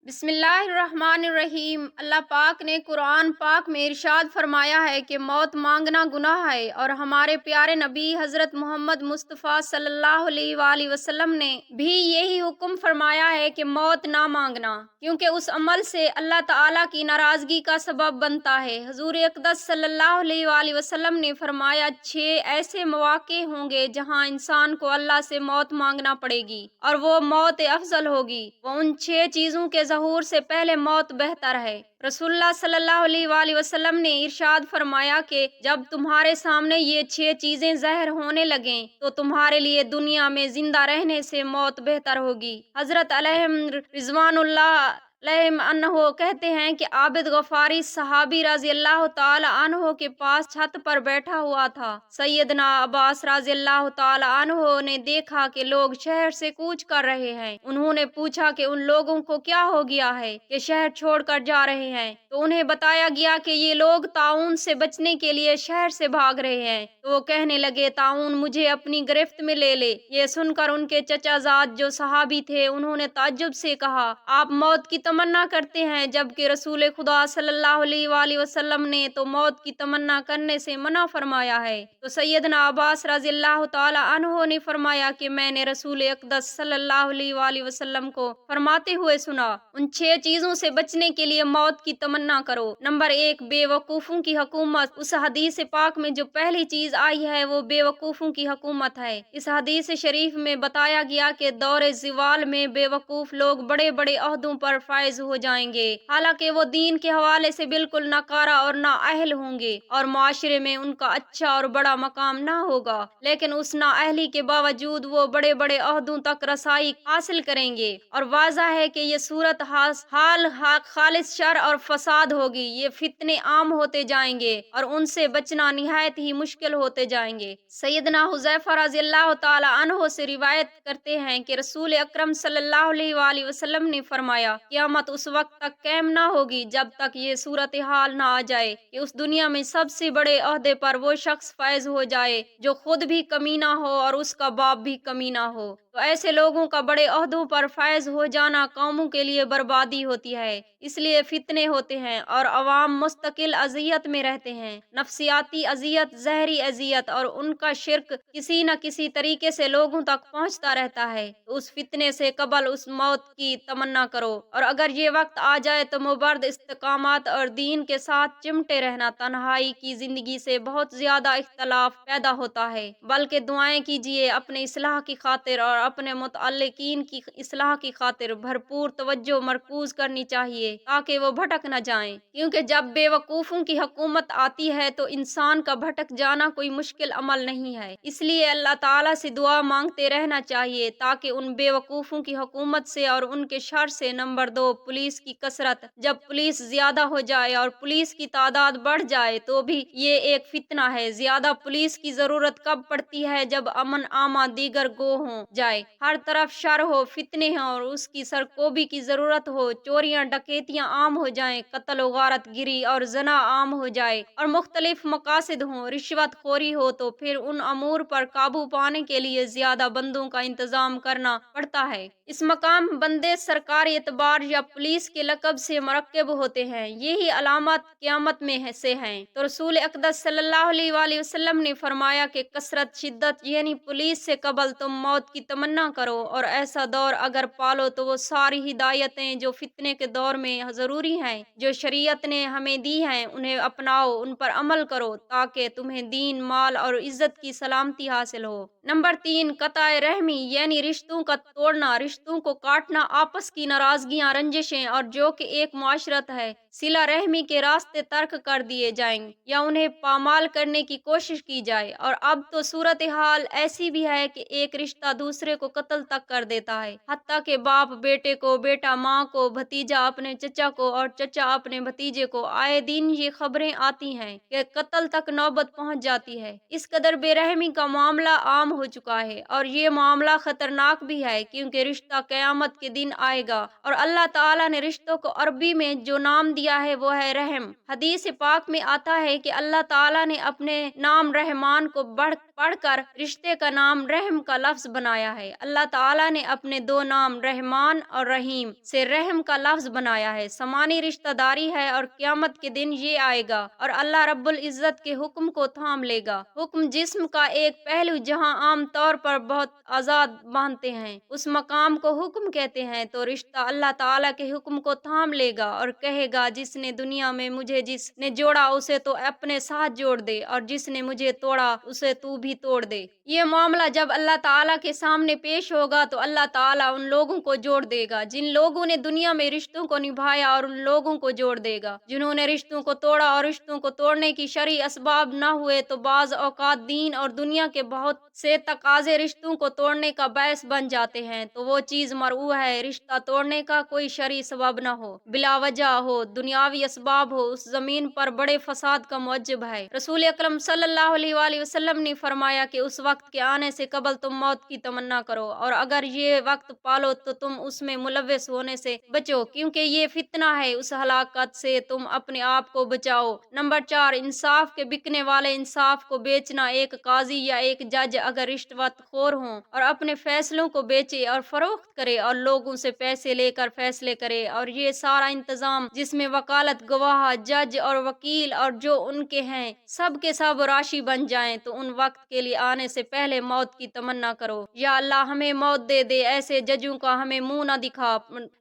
بسم اللہ الرحمن الرحیم۔ اللہ پاک نے قرآن پاک میں ارشاد فرمایا ہے کہ موت مانگنا گناہ ہے، اور ہمارے پیارے نبی حضرت محمد مصطفیٰ صلی اللہ علیہ وآلہ وسلم نے بھی یہی حکم فرمایا ہے کہ موت نہ مانگنا، کیونکہ اس عمل سے اللہ تعالیٰ کی ناراضگی کا سبب بنتا ہے۔ حضور اقدس صلی اللہ علیہ وآلہ وسلم نے فرمایا 6 ایسے مواقع ہوں گے جہاں انسان کو اللہ سے موت مانگنا پڑے گی، اور وہ موت افضل ہوگی۔ وہ ان 6 چیزوں کے ظہور سے پہلے موت بہتر ہے۔ رسول اللہ صلی اللہ علیہ وآلہ وسلم نے ارشاد فرمایا کہ جب تمہارے سامنے یہ 6 چیزیں ظاہر ہونے لگیں تو تمہارے لیے دنیا میں زندہ رہنے سے موت بہتر ہوگی۔ حضرت علیہم رضوان اللہ علیہم عنہ کہتے ہیں کہ عابد غفاری صحابی رضی اللہ تعالی عنہ کے پاس چھت پر بیٹھا ہوا تھا۔ سیدنا عباس رضی اللہ تعالی عنہ نے دیکھا کہ لوگ شہر سے کوچ کر رہے ہیں۔ انہوں نے پوچھا کہ ان لوگوں کو کیا ہو گیا ہے کہ شہر چھوڑ کر جا رہے ہیں، تو انہیں بتایا گیا کہ یہ لوگ طاعون سے بچنے کے لیے شہر سے بھاگ رہے ہیں۔ تو وہ کہنے لگے طاعون مجھے اپنی گرفت میں لے لے۔ یہ سن کر ان کے چچا زاد جو صحابی تھے انہوں نے تعجب سے کہا آپ موت کی تمنا کرتے ہیں، جبکہ رسول خدا صلی اللہ علیہ وآلہ وسلم نے تو موت کی تمنا کرنے سے منع فرمایا ہے۔ تو سیدنا عباس رضی اللہ تعالی عنہ نے فرمایا کہ میں نے رسول اقدس صلی اللہ علیہ وآلہ وسلم کو فرماتے ہوئے سنا ان 6 چیزوں سے بچنے کے لیے موت کی تمنا کرو۔ نمبر 1، بے وقوفوں کی حکومت۔ اس حدیث پاک میں جو پہلی چیز آئی ہے وہ بے وقوفوں کی حکومت ہے۔ اس حدیث شریف میں بتایا گیا کہ دور زوال میں بے وقوف لوگ بڑے بڑے عہدوں پر فائز ہو جائیں گے، حالانکہ وہ دین کے حوالے سے بالکل ناکارہ اور نااہل ہوں گے، اور معاشرے میں ان کا اچھا اور بڑا مقام نہ ہوگا، لیکن اس نااہلی کے باوجود وہ بڑے بڑے عہدوں تک رسائی حاصل کریں گے۔ اور واضح ہے کہ یہ صورت حال خالص شر اور فساد ہوگی۔ یہ فتنے عام ہوتے جائیں گے اور ان سے بچنا نہایت ہی مشکل ہوتے جائیں گے۔ سیدنا حذیفہ رضی اللہ تعالی عنہ سے روایت کرتے ہیں کہ رسول اکرم صلی اللہ علیہ وآلہ وسلم نے فرمایا قیامت اس وقت تک قائم نہ ہوگی جب تک یہ صورتحال نہ آ جائے کہ اس دنیا میں سب سے بڑے عہدے پر وہ شخص فائز ہو جائے جو خود بھی کمینہ ہو اور اس کا باپ بھی کمینہ ہو۔ تو ایسے لوگوں کا بڑے عہدوں پر فائز ہو جانا قوموں کے لیے بربادی ہوتی ہے، اس لیے فتنے ہوتے ہیں اور عوام مستقل اذیت میں رہتے ہیں۔ نفسیاتی اذیت، ظاہری اذیت اور ان کا شرک کسی نہ کسی طریقے سے لوگوں تک پہنچتا رہتا ہے۔ تو اس فتنے سے قبل اس موت کی تمنا کرو، اور اگر یہ وقت آ جائے تو مبرد استقامت اور دین کے ساتھ چمٹے رہنا۔ تنہائی کی زندگی سے بہت زیادہ اختلاف پیدا ہوتا ہے، بلکہ دعائیں کیجیے، اپنے اصلاح کی خاطر اور اپنے متعلقین کی اصلاح کی خاطر بھرپور توجہ مرکوز کرنی چاہیے تاکہ وہ بھٹک نہ جائیں، کیونکہ جب بے وقوفوں کی حکومت آتی ہے تو انسان کا بھٹک جانا کوئی مشکل عمل نہیں ہے۔ اس لیے اللہ تعالیٰ سے دعا مانگتے رہنا چاہیے تاکہ ان بے وقوفوں کی حکومت سے اور ان کے شر سے۔ نمبر 2، پولیس کی کثرت۔ جب پولیس زیادہ ہو جائے اور پولیس کی تعداد بڑھ جائے تو بھی یہ ایک فتنہ ہے۔ زیادہ پولیس کی ضرورت کب پڑتی ہے؟ جب امن عامہ دیگر گو ہو جائے، ہر طرف شر ہو، فتنے ہوں اور اس کی سرکوبی کی ضرورت ہو، چوریاں ڈکیتیاں عام ہو جائیں، قتل و غارت گری اور زنا عام ہو جائے اور مختلف مقاصد ہوں، رشوت خوری ہو، تو پھر ان امور پر قابو پانے کے لیے زیادہ بندوں کا انتظام کرنا پڑتا ہے۔ اس مقام بندے سرکاری اعتبار یا پولیس کے لقب سے مرکب ہوتے ہیں، یہی علامات قیامت میں سے ہیں۔ تو رسول اقدس صلی اللہ علیہ وآلہ وسلم نے فرمایا کہ کثرت، شدت، یعنی پولیس سے قبل تم موت کی تمنا کرو، اور ایسا دور اگر پالو تو وہ ساری ہدایتیں جو فتنے کے دور میں ضروری ہیں، جو شریعت نے ہمیں دی ہیں، انہیں اپناؤ، ان پر عمل کرو تاکہ تمہیں دین، مال اور عزت کی سلامتی حاصل ہو۔ نمبر 3، قطع رحمی، یعنی رشتوں کا توڑنا، رشتوں کو کاٹنا، آپس کی ناراضگیاں، رنجشیں اور جو کہ ایک معاشرت ہے، صلہ رحمی کے راستے ترک کر دیے جائیں یا انہیں پامال کرنے کی کوشش کی جائے۔ اور اب تو صورتحال ایسی بھی ہے کہ ایک رشتہ دوسرے کو قتل تک کر دیتا ہے، حتیٰ کہ باپ بیٹے کو، بیٹا ماں کو، بھتیجا اپنے چچا کو اور چچا اپنے بھتیجے کو۔ آئے دن یہ خبریں آتی ہیں کہ قتل تک نوبت پہنچ جاتی ہے۔ اس قدر بے رحمی کا معاملہ عام ہو چکا ہے، اور یہ معاملہ خطرناک بھی ہے کیونکہ رشتہ قیامت کے دن آئے گا، اور اللہ تعالیٰ نے رشتوں کو عربی میں جو نام دیا ہے وہ ہے رحم۔ حدیث پاک میں آتا ہے کہ اللہ تعالیٰ نے اپنے نام رحمان کو پڑھ کر رشتے کا نام رحم کا لفظ بنایا ہے۔ है। अल्लाह ताला ने अपने दो नाम रहमान और रहीम से रहम का लफ्ज बनाया है। समानी रिश्तेदारी है और क़यामत के दिन ये आएगा और अल्लाह रब्बुल इज्जत के हुक्म को थाम लेगा। हुक्म जिस्म का एक पहलू जहाँ आम तौर पर बहुत आजाद मानते हैं, उस मकाम को हुक्म कहते हैं। तो रिश्ता अल्लाह ताला के हुक्म को थाम लेगा और कहेगा, जिसने दुनिया में मुझे जिसने जोड़ा उसे तो अपने साथ जोड़ दे, और जिसने मुझे तोड़ा उसे तू भी तोड़ दे। ये मामला जब अल्लाह ताला के सामने पेश होगा तो अल्लाह ताला उन लोगों को जोड़ देगा जिन लोगों ने दुनिया में रिश्तों को निभाया, और उन लोगों को जोड़ देगा जिन्होंने रिश्तों को तोड़ा। और रिश्तों को तोड़ने की शरई असबाब न हुए तो बाज औकात दीन और दुनिया के बहुत से तकाजे रिश्तों को तोड़ने का बायस बन जाते हैं। तो वो चीज मरऊ है, रिश्ता तोड़ने का कोई शरई सबब न हो, बिला वजह हो, दुनियावी असबाब हो, उस जमीन पर बड़े फसाद का मुअज्जिब है। रसूल अकरम सल्लल्लाहु अलैहि वसल्लम ने फरमाया कि उस वक्त के आने से कबल तुम मौत की तमन्ना करो, और अगर ये वक्त पालो तो तुम उसमें मुलव्वस होने से बचो, क्योंकि ये फितना है। उस हलाकत से तुम अपने आप को बचाओ। नंबर 4, इंसाफ के बिकने वाले। इंसाफ को बेचना। एक काजी या एक जज अगर रिश्वत खोर हो और अपने फैसलों को बेचे और फरोख्त करे और लोगों से पैसे लेकर फैसले करे, और ये सारा इंतजाम जिसमें वकालत, गवाह, जज और वकील और जो उनके हैं सब के सब राशि बन जाएं, तो उन वक्त के लिए आने से पहले मौत की तमन्ना करो। या अल्लाह हमें मौत दे दे, ऐसे जजों का हमें मुंह न दिखा,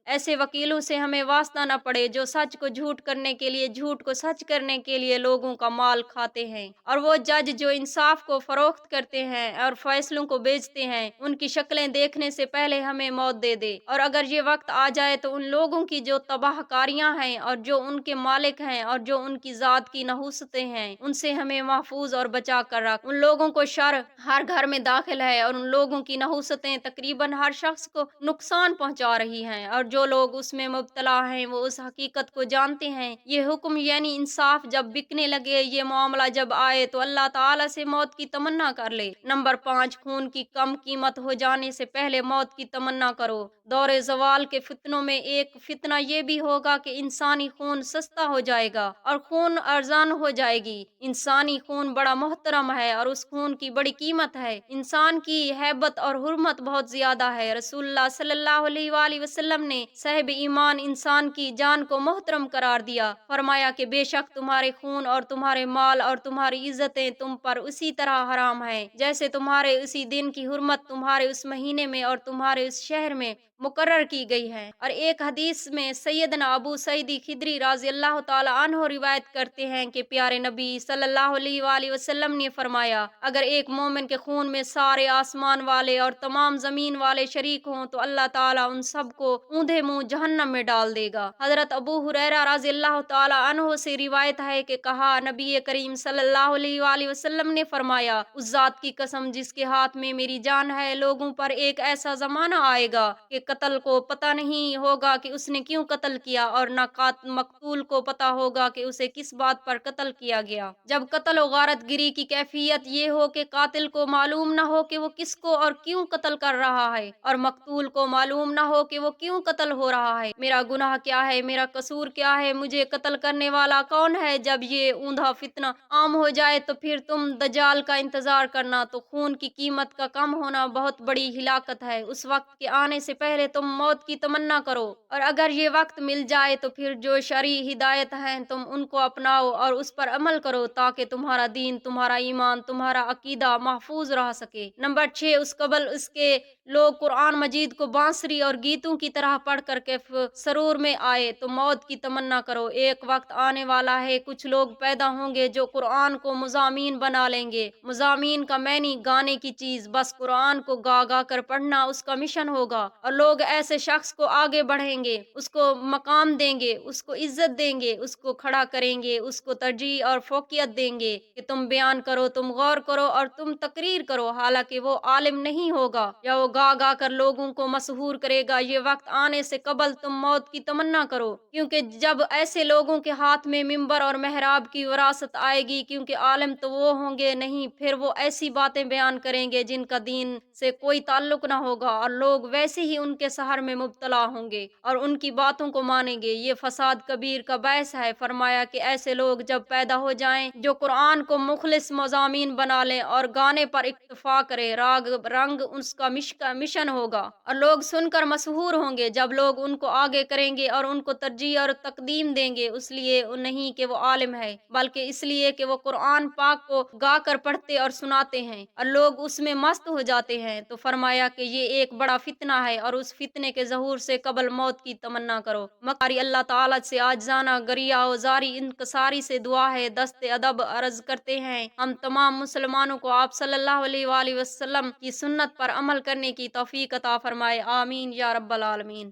ऐसे वकीलों से हमें वास्ता न पड़े जो सच को झूठ करने के लिए, झूठ को सच करने के लिए लोगों का माल खाते हैं। और वो जज जो इंसाफ को फरोख्त करते हैं और फैसलों को बेचते हैं, उनकी शक्लें देखने से पहले हमें मौत दे दे। और अगर ये वक्त आ जाए तो उन लोगों की जो तबाहकारियां हैं और जो उनके मालिक हैं और जो उनकी जात की नहुसतें हैं, उनसे हमें महफूज और बचा कर रख। उन लोगों को शर हर घर में दाखिल है और उन लोगों की नहुसतें तकरीबन हर शख्स को नुकसान पहुंचा रही हैं, और जो लोग उसमें मुब्तला हैं वो उस हकीकत को जानते हैं। ये हुक्म यानी इंसाफ जब बिकने लगे, ये मामला जब आए, तो अल्लाह ताला से मौत की तमन्ना कर ले। नंबर 5, खून की कम कीमत हो जाने से पहले मौत की तमन्ना करो। दौरे जवाल के फितनों में एक फितना ये भी होगा कि इंसानी खून सस्ता हो जाएगा और खून अर्जान हो जाएगी। इंसानी खून बड़ा मोहतरम है और उस खून की बड़ी कीमत है। इंसान की हैबत और हुर्मत बहुत ज्यादा है। रसूलुल्लाह सल्लल्लाहु अलैहि वसल्लम ने साहिब ईमान इंसान की जान को मोहतरम करार दिया। फरमाया कि बेशक तुम्हारे खून और तुम्हारे माल और तुम्हारी इज्जतें तुम पर उसी तरह हराम है जैसे तुम्हारे उसी दिन की हुर्मत तुम्हारे उस महीने में और तुम्हारे उस शहर में मुकर्रर की गई है। और एक हदीस में सैयदना अबू सईद खिदरी रज़ी अल्लाह ताला अन्हु रिवायत करते हैं कि प्यारे नबी सल्लल्लाहु अलैहि वसल्लम ने फरमाया, अगर एक मोमिन के खून में सारे आसमान वाले और तमाम जमीन वाले शरीक हों तो अल्लाह ताला उन सबको ऊंधे मुंह जहन्नम में डाल देगा। हजरत अबू हुरैरा रज़ी अल्लाह ताला अन्हु से रिवायत है कि कहा, नबी करीम सल्लल्लाहु अलैहि वसल्लम ने फरमाया, उस जात की कसम जिसके हाथ में मेरी जान है, लोगों पर एक ऐसा जमाना आएगा कि कत्ल को पता नहीं होगा कि उसने क्यों कत्ल किया, और न मकतूल को पता होगा कि उसे किस बात पर कत्ल किया गया। जब कत्ल और गारत गिरी की कैफियत ये हो कि कातिल को मालूम न हो कि वो किसको और क्यों कत्ल कर रहा है, और मकतूल को मालूम न हो कि वो क्यों कत्ल हो रहा है। मेरा गुनाह क्या है, मेरा कसूर क्या है, मुझे कत्ल करने वाला कौन है। जब ये ऊंधा फितना आम हो जाए तो फिर तुम दज्जाल का इंतजार करना। तो खून की कीमत का कम होना बहुत बड़ी हिलाकत है। उस वक्त के आने से पहले तुम मौत की तमन्ना करो, और अगर ये वक्त मिल जाए तो फिर जो शरई हिदायत है तुम उनको अपनाओ और उस पर अमल करो, ताकि तुम्हारा दीन, तुम्हारा ईमान, तुम्हारा अकीदा महफूज रह सके। नंबर 6, उस कबल उसके लोग कुरान मजीद को बांसुरी और गीतों की तरह पढ़ करके सरूर में आए तो मौत की तमन्ना करो। एक वक्त आने वाला है, कुछ लोग पैदा होंगे जो कुरान को मुजामीन बना लेंगे। मुजामीन का मैनी गाने की चीज, बस कुरान को गा गा कर पढ़ना उसका मिशन होगा। और लोग ऐसे शख्स को आगे बढ़ेंगे, उसको मकाम देंगे, उसको इज्जत देंगे, उसको खड़ा करेंगे, उसको तरजीह और फोकियत देंगे कि तुम बयान करो, तुम गौर करो और तुम तकरीर करो। हालांकि वो आलिम नहीं होगा या वो गा गा कर लोगों को मशहूर करेगा। ये वक्त आने से कबल तुम मौत की तमन्ना करो, क्योंकि जब ऐसे लोगों के हाथ में मिंबर और मेहराब की विरासत आएगी, क्योंकि आलिम तो वो होंगे नहीं, फिर वो ऐसी बातें बयान करेंगे जिनका दीन से कोई ताल्लुक ना होगा, और लोग वैसे ही उनके सहर में मुब्तला होंगे और उनकी बातों को मानेंगे। ये फसाद कबीर का बायस है। फरमाया कि ऐसे लोग जब पैदा हो जाएं जो कुरान को मुखलिस मज़ामीन बना लें और गाने पर इक्तफा करे, राग रंग उसका मिश्क का मिशन होगा और लोग सुनकर मशहूर होंगे जब लोग उनको आगे करेंगे और उनको तरजीह और तकदीम देंगे, इसलिए नहीं कि वो आलिम है, बल्कि इसलिए कि वो कुरान पाक को गाकर पढ़ते और सुनाते हैं और लोग उसमें मस्त हो जाते हैं। तो फरमाया कि ये एक बड़ा फितना है और उस फितने के ज़हूर से कबल मौत की तमन्ना करो। मकारी अल्लाह ताला से आजिज़ाना गरिया औजारी इंकसारी से दुआ है, दस्ते अदब अर्ज करते हैं हम तमाम मुसलमानों को आप सल्लल्लाहु अलैहि वसल्लम की सुन्नत पर अमल करने की तौफीक अता फरमाए। आमीन या रब्बल आलमीन।